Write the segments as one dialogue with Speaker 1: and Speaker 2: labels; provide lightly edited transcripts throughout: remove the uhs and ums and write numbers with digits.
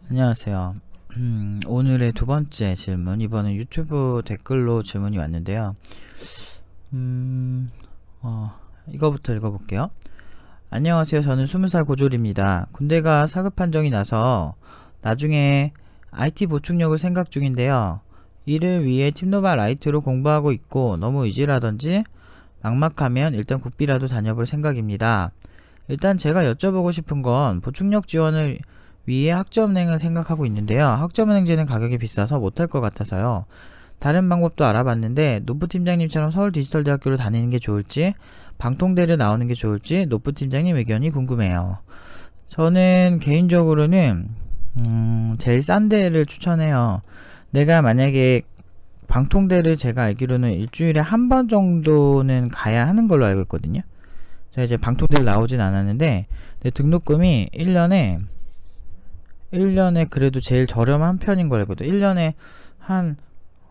Speaker 1: 안녕하세요. 오늘의 두 번째 질문, 이번엔 유튜브 댓글로 질문이 왔는데요. 음, 이거부터 읽어볼게요. 안녕하세요. 저는 20살 고졸입니다. 군대가 사급 판정이 나서 나중에 IT 보충력을 생각 중인데요. 이를 위해 팁노바 라이트로 공부하고 있고 너무 의지라든지 막막하면 일단 국비라도 다녀볼 생각입니다. 일단 제가 여쭤보고 싶은 건 보충력 지원을 위해 학점은행을 생각하고 있는데요. 학점은행제는 가격이 비싸서 못할 것 같아서요. 다른 방법도 알아봤는데 노프 팀장님처럼 서울 디지털대학교를 다니는 게 좋을지 방통대를 나오는 게 좋을지 노프 팀장님 의견이 궁금해요. 저는 개인적으로는 제일 싼 데를 추천해요. 내가 만약에 방통대를 제가 알기로는 일주일에 한 번 정도는 가야 하는 걸로 알고 있거든요. 제가 이제 방통대를 나오진 않았는데 내 등록금이 1년에 그래도 제일 저렴한 편인 걸 알거든. 1년에 한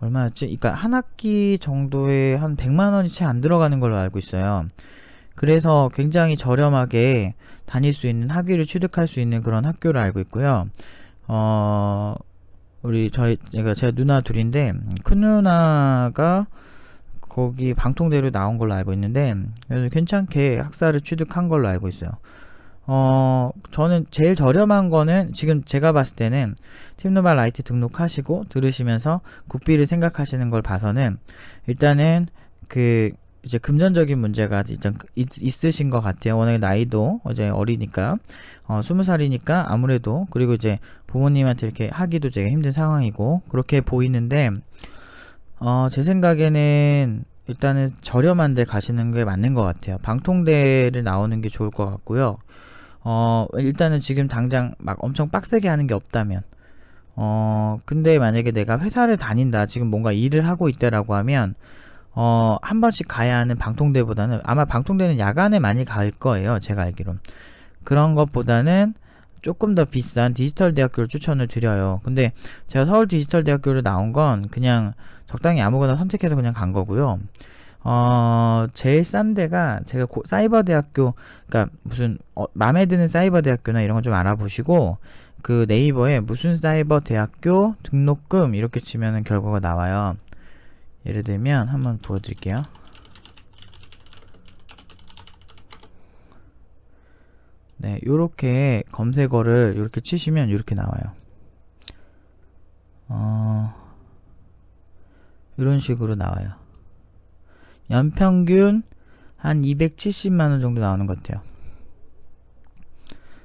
Speaker 1: 얼마였지? 그러니까 한 학기 정도에 한 100만 원이 채 안 들어가는 걸로 알고 있어요. 그래서 굉장히 저렴하게 다닐 수 있는 학위를 취득할 수 있는 그런 학교를 알고 있고요. 제가 누나 둘인데 큰 누나가 거기 방통대로 나온 걸로 알고 있는데 괜찮게 학사를 취득한 걸로 알고 있어요. 저는 제일 저렴한 거는 지금 제가 봤을 때는 팁노바 라이트 등록하시고 들으시면서 국비를 생각하시는 걸 봐서는 일단은 이제 금전적인 문제가 일단 있으신 것 같아요. 워낙에 나이도 이제 어리니까 20살이니까 아무래도, 그리고 이제 부모님한테 이렇게 하기도 되게 힘든 상황이고 그렇게 보이는데 제 생각에는 일단은 저렴한 데 가시는 게 맞는 것 같아요. 방통대를 나오는 게 좋을 것 같고요. 일단은 지금 당장 막 엄청 빡세게 하는 게 없다면, 근데 만약에 내가 회사를 다닌다, 지금 뭔가 일을 하고 있다라고 하면, 한 번씩 가야 하는 방통대보다는, 아마 방통대는 야간에 많이 갈 거예요. 제가 알기론. 그런 것보다는 조금 더 비싼 디지털 대학교를 추천을 드려요. 근데 제가 서울 디지털 대학교를 나온 건 그냥 적당히 아무거나 선택해서 그냥 간 거고요. 제일 싼 데가 제가 사이버 대학교, 그러니까 무슨 맘에 드는 사이버 대학교나 이런 거 좀 알아보시고 그 네이버에 무슨 사이버 대학교 등록금 이렇게 치면은 결과가 나와요. 예를 들면 한번 보여드릴게요. 네, 요렇게 검색어를 이렇게 치시면 이렇게 나와요. 이런 식으로 나와요. 연평균 한 270만원 정도 나오는 것 같아요.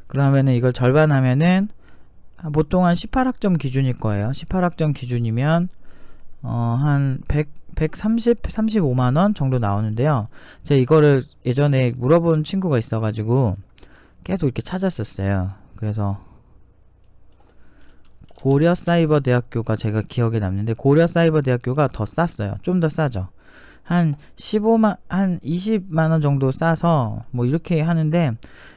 Speaker 1: 그러면은 이걸 절반하면은 보통 한 18학점 기준일 거예요. 18학점 기준이면 한 35만원 정도 나오는데요. 제가 이거를 예전에 물어본 친구가 있어가지고 계속 이렇게 찾았었어요. 그래서 고려사이버대학교가 제가 기억에 남는데, 고려사이버대학교가 더 쌌어요. 좀 더 싸죠. 한 20만원 정도 싸서 뭐 이렇게 하는데,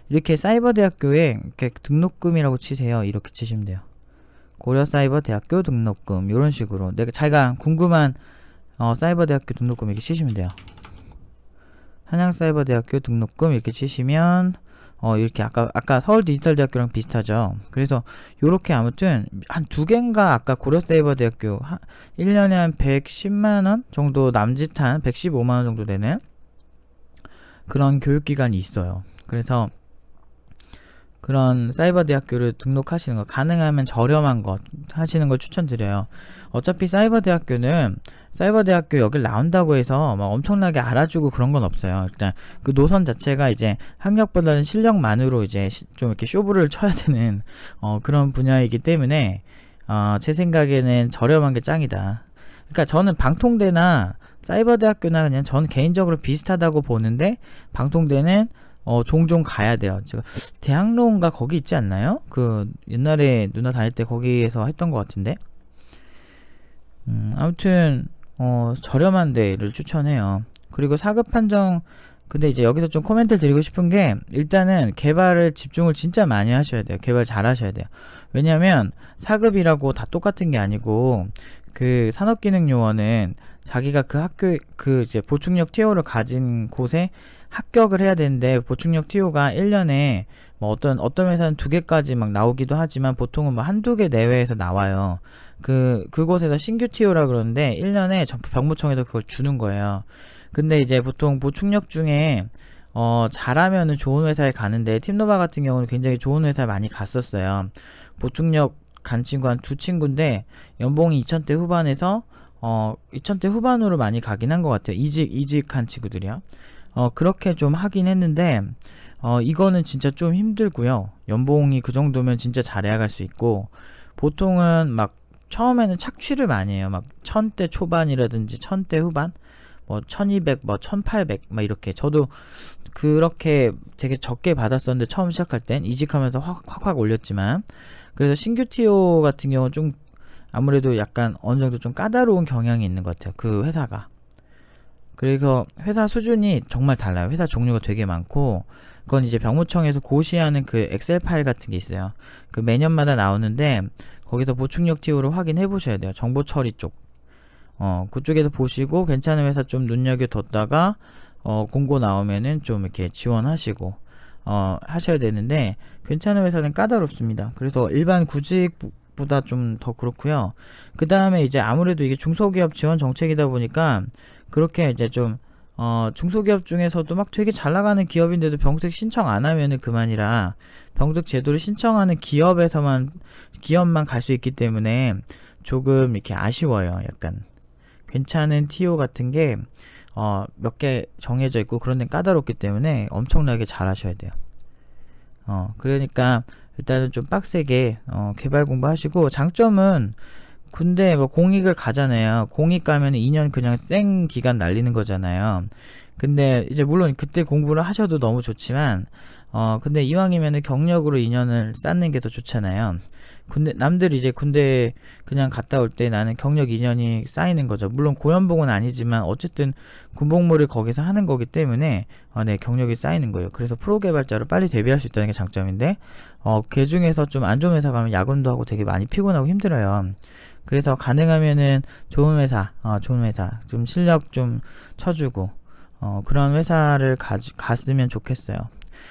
Speaker 1: 이렇게 사이버대학교에 이렇게 등록금이라고 치세요. 이렇게 치시면 돼요. 고려사이버대학교 등록금, 이런 식으로 자기가 궁금한 사이버대학교 등록금 이렇게 치시면 돼요. 한양사이버대학교 등록금 이렇게 치시면 이렇게 아까 서울 디지털대학교랑 비슷하죠. 그래서 요렇게 아무튼 한 두 개인가, 아까 고려사이버대학교 1년에 한 110만원 정도 남짓한 115만원 정도 되는 그런 교육기관이 있어요. 그래서 그런 사이버 대학교를 등록하시는 거, 가능하면 저렴한 거 하시는 걸 추천드려요. 어차피 사이버 대학교는 사이버 대학교 여길 나온다고 해서 막 엄청나게 알아주고 그런 건 없어요. 일단 그 노선 자체가 이제 학력보다는 실력만으로 이제 좀 이렇게 쇼부를 쳐야 되는 그런 분야이기 때문에 제 생각에는 저렴한 게 짱이다. 그러니까 저는 방통대나 사이버 대학교나 그냥 저는 개인적으로 비슷하다고 보는데, 방통대는 종종 가야 돼요. 제가 대학로인가 거기 있지 않나요? 그 옛날에 누나 다닐 때 거기에서 했던 것 같은데. 아무튼 저렴한 데를 추천해요. 그리고 사급 판정, 근데 이제 여기서 좀 코멘트를 드리고 싶은 게, 일단은 개발을 집중을 진짜 많이 하셔야 돼요. 개발 잘 하셔야 돼요. 왜냐면 사급이라고 다 똑같은 게 아니고, 그 산업기능요원은 자기가 그 학교에 그 이제 보충력 티어를 가진 곳에 합격을 해야 되는데 보충력 TO가 1년에 뭐 어떤 회사는 2개까지 막 나오기도 하지만 보통은 뭐 한두 개 내외에서 나와요. 그곳에서 신규 TO라 그러는데 1년에 병무청에서 그걸 주는 거예요. 근데 이제 보통 보충력 중에 잘하면은 좋은 회사에 가는데 팀노바 같은 경우는 굉장히 좋은 회사에 많이 갔었어요. 보충력 간 친구 한 2친구인데 연봉이 2천대 후반에서 2천대 후반으로 많이 가긴 한 것 같아요. 이직한 친구들이요. 그렇게 좀 하긴 했는데 이거는 진짜 좀 힘들고요. 연봉이 그 정도면 진짜 잘해야 갈 수 있고, 보통은 막 처음에는 착취를 많이 해요. 막 1000대 초반이라든지 1000대 후반, 뭐 1200, 뭐 1800, 막 이렇게. 저도 그렇게 되게 적게 받았었는데 처음 시작할 땐 이직하면서 확 올렸지만, 그래서 신규 TO 같은 경우는 좀 아무래도 약간 어느 정도 좀 까다로운 경향이 있는 것 같아요. 그 회사가. 그래서 회사 수준이 정말 달라요. 회사 종류가 되게 많고, 그건 이제 병무청에서 고시하는 그 엑셀 파일 같은 게 있어요. 그 매년마다 나오는데 거기서 보충력 TO를 확인해 보셔야 돼요. 정보 처리 쪽. 그쪽에서 보시고 괜찮은 회사 좀 눈여겨뒀다가 공고 나오면은 좀 이렇게 지원하시고 하셔야 되는데, 괜찮은 회사는 까다롭습니다. 그래서 일반 구직보다 좀 더 그렇고요. 그 다음에 이제 아무래도 이게 중소기업 지원 정책이다 보니까 그렇게 이제 좀 중소기업 중에서도 막 되게 잘 나가는 기업인데도 병특 신청 안 하면은 그만이라, 병특 제도를 신청하는 기업만 갈 수 있기 때문에 조금 이렇게 아쉬워요. 약간 괜찮은 TO 같은 게 몇 개 정해져 있고 그런 데는 까다롭기 때문에 엄청나게 잘 하셔야 돼요. 그러니까 일단은 좀 빡세게 개발 공부하시고, 장점은 군대 뭐 공익을 가잖아요. 공익 가면 2년 그냥 생 기간 날리는 거잖아요. 근데 이제 물론 그때 공부를 하셔도 너무 좋지만 근데 이왕이면은 경력으로 2년을 쌓는 게 더 좋잖아요. 남들이 이제 군대 그냥 갔다 올 때 나는 경력 2년이 쌓이는 거죠. 물론 고연봉은 아니지만 어쨌든 군복무를 거기서 하는 거기 때문에 네, 경력이 쌓이는 거예요. 그래서 프로 개발자로 빨리 데뷔할 수 있다는 게 장점인데, 그 중에서 좀 안 좋은 회사 가면 야근도 하고 되게 많이 피곤하고 힘들어요. 그래서 가능하면은 좋은 회사 좀 실력 좀 쳐주고 그런 회사를 갔으면 좋겠어요.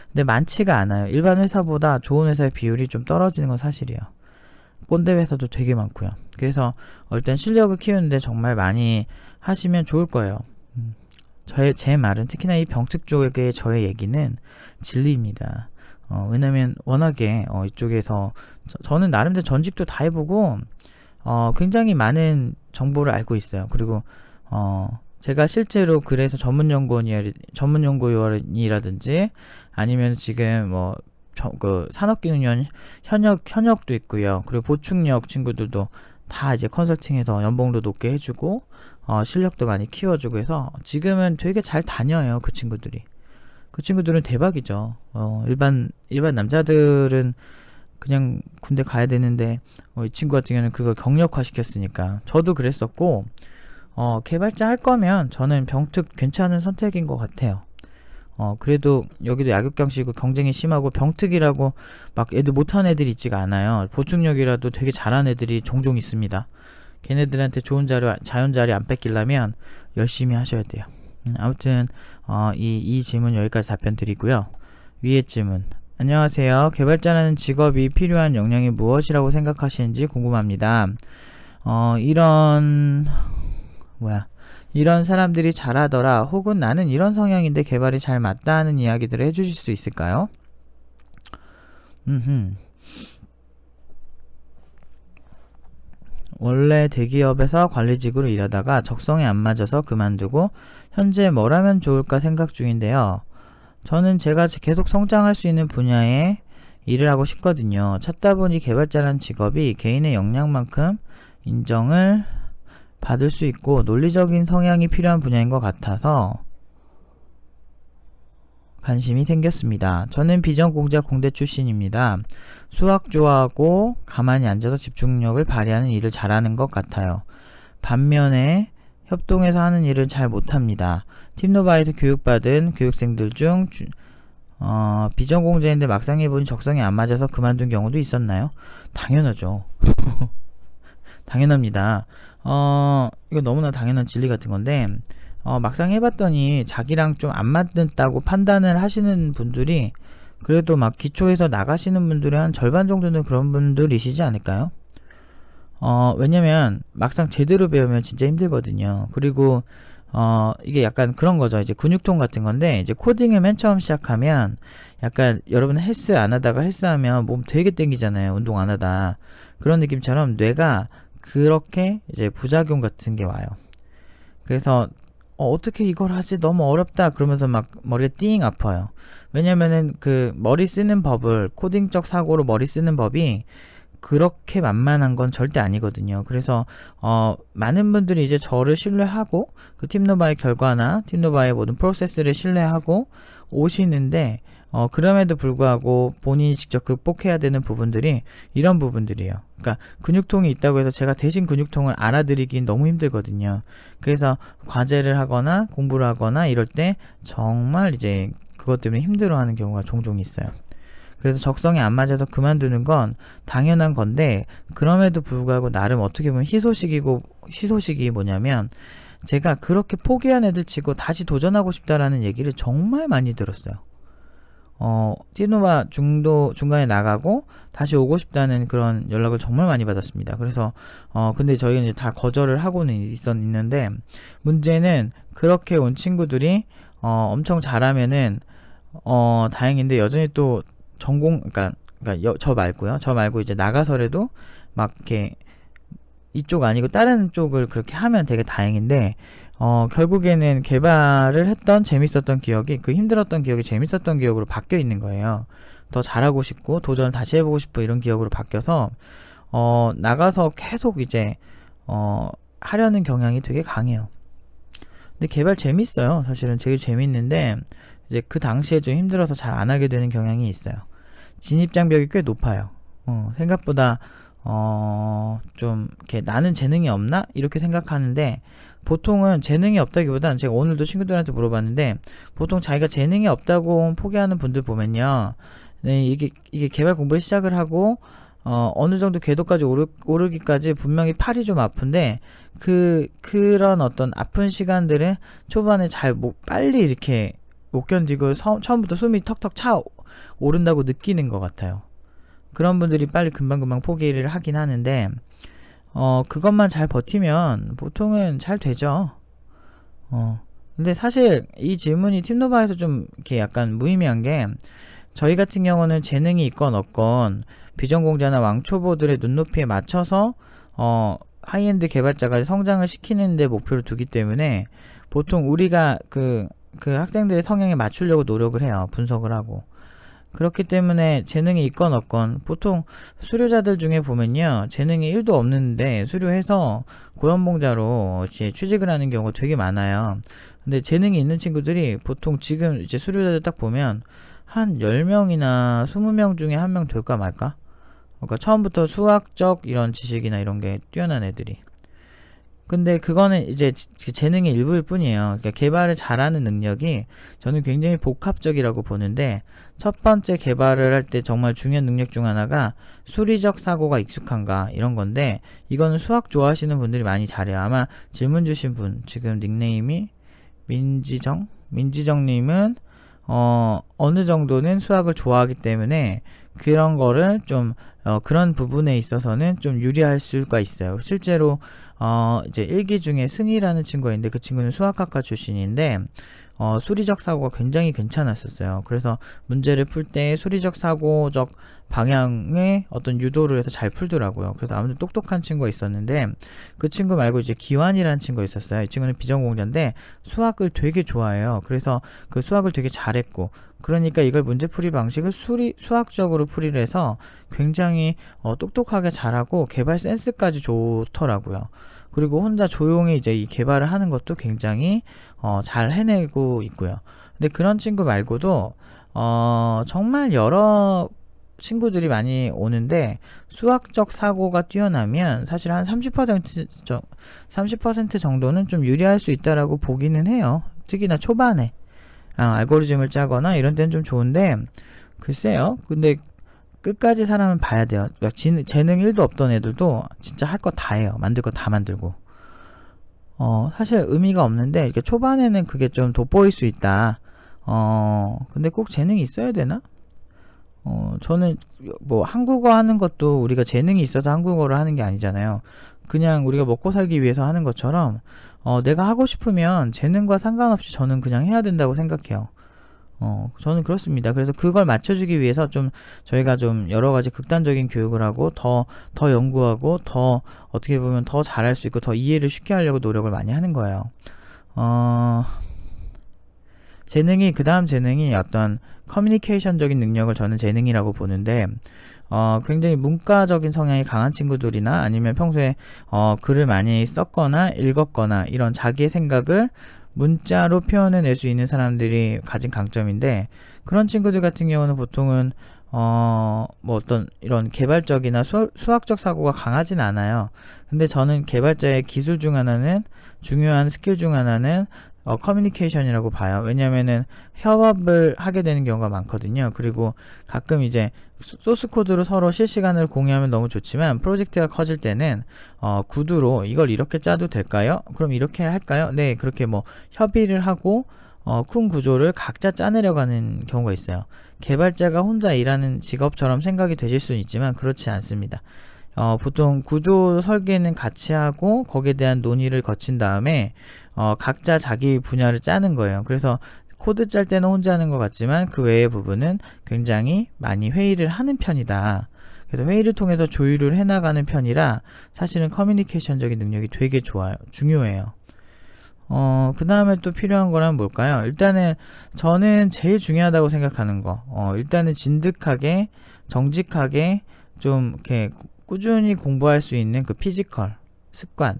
Speaker 1: 근데 많지가 않아요. 일반 회사보다 좋은 회사의 비율이 좀 떨어지는 건 사실이에요. 꼰대 회사도 되게 많고요. 그래서 일단 실력을 키우는데 정말 많이 하시면 좋을 거예요. 제 말은 특히나 이 병특 쪽의 저의 얘기는 진리입니다. 왜냐면 워낙에 이쪽에서 저는 나름대로 전직도 다 해보고 굉장히 많은 정보를 알고 있어요. 그리고 제가 실제로 그래서 전문연구원이라든지 아니면 지금 뭐 그 산업기능원 현역도 있고요. 그리고 보충력 친구들도 다 이제 컨설팅해서 연봉도 높게 해주고 실력도 많이 키워주고 해서 지금은 되게 잘 다녀요. 그 친구들은 대박이죠. 일반 남자들은 그냥 군대 가야 되는데 이 친구 같은 경우는 그걸 경력화 시켰으니까. 저도 그랬었고, 개발자 할 거면 저는 병특 괜찮은 선택인 것 같아요. 그래도 여기도 야격강시고 경쟁이 심하고 병특이라고 막 애들 못하는 애들이 있지가 않아요. 보충력이라도 되게 잘하는 애들이 종종 있습니다. 걔네들한테 좋은 자연 자리 안 뺏기려면 열심히 하셔야 돼요. 아무튼 이 질문 여기까지 답변 드리고요. 위에 질문. 안녕하세요. 개발자라는 직업이 필요한 역량이 무엇이라고 생각하시는지 궁금합니다. 이런 사람들이 잘하더라, 혹은 나는 이런 성향인데 개발이 잘 맞다 하는 이야기들을 해주실 수 있을까요? 원래 대기업에서 관리직으로 일하다가 적성에 안 맞아서 그만두고 현재 뭘 하면 좋을까 생각 중인데요. 저는 제가 계속 성장할 수 있는 분야에 일을 하고 싶거든요. 찾다 보니 개발자라는 직업이 개인의 역량만큼 인정을 받을 수 있고 논리적인 성향이 필요한 분야인 것 같아서 관심이 생겼습니다. 저는 비전공자 공대 출신입니다. 수학 좋아하고 가만히 앉아서 집중력을 발휘하는 일을 잘하는 것 같아요. 반면에 협동해서 하는 일은 잘 못합니다. 팀노바에서 교육받은 교육생들 중 비전공자인데 막상 해보니 적성에 안 맞아서 그만둔 경우도 있었나요? 당연하죠. 당연합니다. 이거 너무나 당연한 진리 같은 건데, 막상 해봤더니 자기랑 좀 안 맞는다고 판단을 하시는 분들이 그래도 막 기초에서 나가시는 분들의 한 절반 정도는 그런 분들이시지 않을까요? 왜냐면 막상 제대로 배우면 진짜 힘들거든요. 그리고 이게 약간 그런 거죠. 이제 근육통 같은 건데, 이제 코딩을 맨 처음 시작하면 약간 여러분 헬스 안 하다가 헬스하면 몸 되게 땡기잖아요. 운동 안 하다. 그런 느낌처럼 뇌가 그렇게 이제 부작용 같은 게 와요. 그래서 어떻게 이걸 하지? 너무 어렵다. 그러면서 막 머리가 띵 아파요. 왜냐면은 그 머리 쓰는 법을, 코딩적 사고로 머리 쓰는 법이 그렇게 만만한 건 절대 아니거든요. 그래서 많은 분들이 이제 저를 신뢰하고 그 팀노바의 결과나 팀노바의 모든 프로세스를 신뢰하고 오시는데, 그럼에도 불구하고 본인이 직접 극복해야 되는 부분들이 이런 부분들이에요. 그러니까 근육통이 있다고 해서 제가 대신 근육통을 알아드리긴 너무 힘들거든요. 그래서 과제를 하거나 공부를 하거나 이럴 때 정말 이제 그것 때문에 힘들어하는 경우가 종종 있어요. 그래서 적성에 안 맞아서 그만두는 건 당연한 건데, 그럼에도 불구하고 나름 어떻게 보면 희소식이 뭐냐면, 제가 그렇게 포기한 애들 치고 다시 도전하고 싶다라는 얘기를 정말 많이 들었어요. 티노바 중간에 나가고 다시 오고 싶다는 그런 연락을 정말 많이 받았습니다. 그래서 근데 저희는 이제 다 거절을 하고는 있는데, 문제는 그렇게 온 친구들이 엄청 잘하면은 다행인데, 여전히 또 그러니까 저 말고요. 저 말고 이제 나가서라도 막 이렇게 이쪽 아니고 다른 쪽을 그렇게 하면 되게 다행인데, 결국에는 개발을 했던 재밌었던 기억이, 그 힘들었던 기억이 재밌었던 기억으로 바뀌어 있는 거예요. 더 잘하고 싶고 도전을 다시 해보고 싶고 이런 기억으로 바뀌어서 나가서 계속 이제 하려는 경향이 되게 강해요. 근데 개발 재밌어요. 사실은 되게 재밌는데 이제 그 당시에 좀 힘들어서 잘 안 하게 되는 경향이 있어요. 진입장벽이 꽤 높아요. 생각보다 좀 이렇게 나는 재능이 없나? 이렇게 생각하는데, 보통은 재능이 없다기보다는, 제가 오늘도 친구들한테 물어봤는데, 보통 자기가 재능이 없다고 포기하는 분들 보면요, 네, 이게 개발 공부를 시작을 하고 어느 정도 궤도까지 오르기까지 분명히 팔이 좀 아픈데, 그런 어떤 아픈 시간들은 초반에 빨리 이렇게 못 견디고 처음부터 숨이 턱턱 차 오른다고 느끼는 것 같아요. 그런 분들이 빨리 금방금방 포기를 하긴 하는데, 그것만 잘 버티면 보통은 잘 되죠. 근데 사실 이 질문이 팀노바에서 좀 이렇게 약간 무의미한 게, 저희 같은 경우는 재능이 있건 없건 비전공자나 왕초보들의 눈높이에 맞춰서 하이엔드 개발자가 성장을 시키는 데 목표를 두기 때문에, 보통 우리가 그 학생들의 성향에 맞추려고 노력을 해요. 분석을 하고. 그렇기 때문에 재능이 있건 없건, 보통 수료자들 중에 보면요, 재능이 1도 없는데 수료해서 고연봉자로 이제 취직을 하는 경우가 되게 많아요. 근데 재능이 있는 친구들이 보통 지금 이제 수료자들 딱 보면 한 10명이나 20명 중에 1명 될까 말까? 그러니까 처음부터 수학적 이런 지식이나 이런 게 뛰어난 애들이. 근데 그거는 이제 재능의 일부일 뿐이에요. 그러니까 개발을 잘하는 능력이 저는 굉장히 복합적이라고 보는데, 첫 번째 개발을 할 때 정말 중요한 능력 중 하나가 수리적 사고가 익숙한가 이런 건데, 이거는 수학 좋아하시는 분들이 많이 잘해요. 아마 질문 주신 분, 지금 닉네임이 민지정님은 어느 정도는 수학을 좋아하기 때문에 그런 거를 좀 그런 부분에 있어서는 좀 유리할 수가 있어요. 실제로 이제 1기 중에 승희라는 친구가 있는데, 그 친구는 수학학과 출신인데 수리적 사고가 굉장히 괜찮았었어요. 그래서 문제를 풀 때 수리적 사고적 방향의 어떤 유도를 해서 잘 풀더라고요. 그래서 아무튼 똑똑한 친구가 있었는데, 그 친구 말고 이제 기환이라는 친구가 있었어요. 이 친구는 비전공자인데 수학을 되게 좋아해요. 그래서 그 수학을 되게 잘했고, 그러니까 이걸 문제풀이 방식을 수학적으로 풀이를 해서 굉장히 똑똑하게 잘하고 개발 센스까지 좋더라고요. 그리고 혼자 조용히 이제 이 개발을 하는 것도 굉장히 잘 해내고 있고요. 근데 그런 친구 말고도 정말 여러 친구들이 많이 오는데, 수학적 사고가 뛰어나면 사실 한 30% 정도는 좀 유리할 수 있다라고 보기는 해요. 특히나 초반에 알고리즘을 짜거나 이런 때는 좀 좋은데, 글쎄요. 근데 끝까지 사람은 봐야 돼요. 재능 1도 없던 애들도 진짜 할 거 다 해요. 만들 거 다 만들고. 사실 의미가 없는데 이렇게 초반에는 그게 좀 돋보일 수 있다. 근데 꼭 재능이 있어야 되나? 저는 뭐 한국어 하는 것도 우리가 재능이 있어서 한국어를 하는 게 아니잖아요. 그냥 우리가 먹고 살기 위해서 하는 것처럼 내가 하고 싶으면 재능과 상관없이 저는 그냥 해야 된다고 생각해요. 저는 그렇습니다. 그래서 그걸 맞춰주기 위해서 좀 저희가 좀 여러 가지 극단적인 교육을 하고 더 연구하고 더 어떻게 보면 더 잘할 수 있고 더 이해를 쉽게 하려고 노력을 많이 하는 거예요. 그 다음 재능이 어떤 커뮤니케이션적인 능력을 저는 재능이라고 보는데, 굉장히 문과적인 성향이 강한 친구들이나 아니면 평소에 글을 많이 썼거나 읽었거나 이런 자기의 생각을 문자로 표현해낼 수 있는 사람들이 가진 강점인데, 그런 친구들 같은 경우는 보통은 뭐 어떤 이런 개발적이나 수학적 사고가 강하진 않아요. 근데 저는 개발자의 기술 중 하나는, 중요한 스킬 중 하나는 커뮤니케이션이라고 봐요. 왜냐면은 협업을 하게 되는 경우가 많거든요. 그리고 가끔 이제 소스 코드로 서로 실시간으로 공유하면 너무 좋지만, 프로젝트가 커질 때는 구두로 이걸 이렇게 짜도 될까요? 그럼 이렇게 할까요? 네, 그렇게 뭐 협의를 하고 큰 구조를 각자 짜내려가는 경우가 있어요. 개발자가 혼자 일하는 직업처럼 생각이 되실 수는 있지만 그렇지 않습니다. 보통 구조 설계는 같이 하고 거기에 대한 논의를 거친 다음에 각자 자기 분야를 짜는 거예요. 그래서 코드 짤 때는 혼자 하는 것 같지만 그 외의 부분은 굉장히 많이 회의를 하는 편이다. 그래서 회의를 통해서 조율을 해나가는 편이라 사실은 커뮤니케이션적인 능력이 되게 중요해요. 그 다음에 또 필요한 거란 뭘까요? 일단은 저는 제일 중요하다고 생각하는 거, 일단은 진득하게 정직하게 좀 이렇게 꾸준히 공부할 수 있는 그 피지컬 습관,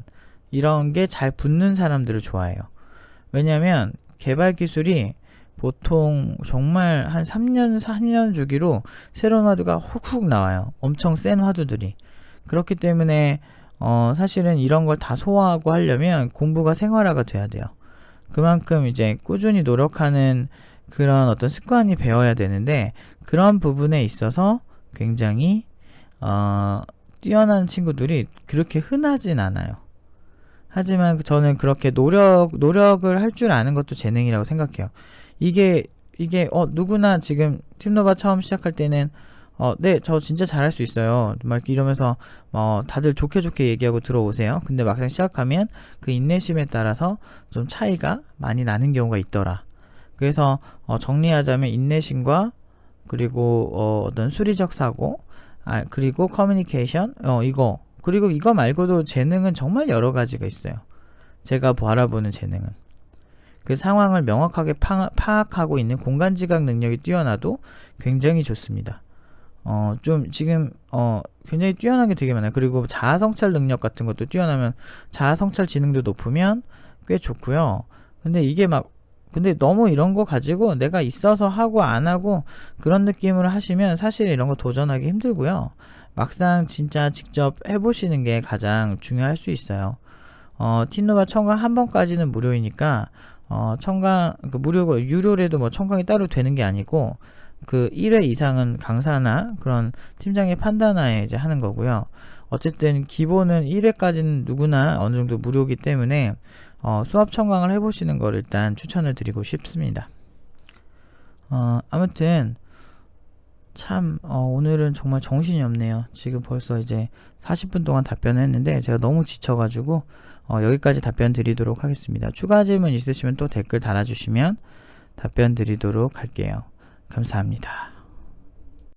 Speaker 1: 이런 게 잘 붙는 사람들을 좋아해요. 왜냐면 개발 기술이 보통 정말 한 3년, 4년 주기로 새로운 화두가 훅훅 나와요. 엄청 센 화두들이. 그렇기 때문에 사실은 이런 걸 다 소화하고 하려면 공부가 생활화가 돼야 돼요. 그만큼 이제 꾸준히 노력하는 그런 어떤 습관이 배워야 되는데, 그런 부분에 있어서 굉장히 뛰어난 친구들이 그렇게 흔하진 않아요. 하지만 저는 그렇게 노력을 할 줄 아는 것도 재능이라고 생각해요. 이게 누구나 지금 팀노바 처음 시작할 때는 네, 저 진짜 잘할 수 있어요, 막 이러면서 다들 좋게 얘기하고 들어오세요. 근데 막상 시작하면 그 인내심에 따라서 좀 차이가 많이 나는 경우가 있더라. 그래서 정리하자면 인내심과 그리고 어떤 수리적 사고, 그리고 커뮤니케이션, 그리고 이거 말고도 재능은 정말 여러 가지가 있어요. 제가 바라보는 재능은 그 상황을 명확하게 파악하고 있는 공간지각 능력이 뛰어나도 굉장히 좋습니다. 좀 지금 굉장히 뛰어난 게 되게 많아요. 그리고 자아성찰 능력 같은 것도 뛰어나면, 자아성찰 지능도 높으면 꽤 좋고요. 근데 너무 이런 거 가지고 내가 있어서 하고 안 하고 그런 느낌으로 하시면 사실 이런 거 도전하기 힘들고요. 막상 진짜 직접 해보시는 게 가장 중요할 수 있어요. 팀노바 청강 한 번까지는 무료이니까 청강 무료고, 유료래도 뭐 청강이 따로 되는 게 아니고 그 1회 이상은 강사나 그런 팀장의 판단하에 이제 하는 거고요. 어쨌든 기본은 1회까지는 누구나 어느 정도 무료이기 때문에 수업 청강을 해보시는 걸 일단 추천을 드리고 싶습니다. 아무튼 참 오늘은 정말 정신이 없네요. 지금 벌써 이제 40분 동안 답변을 했는데 제가 너무 지쳐가지고 여기까지 답변 드리도록 하겠습니다. 추가 질문 있으시면 또 댓글 달아주시면 답변 드리도록 할게요. 감사합니다.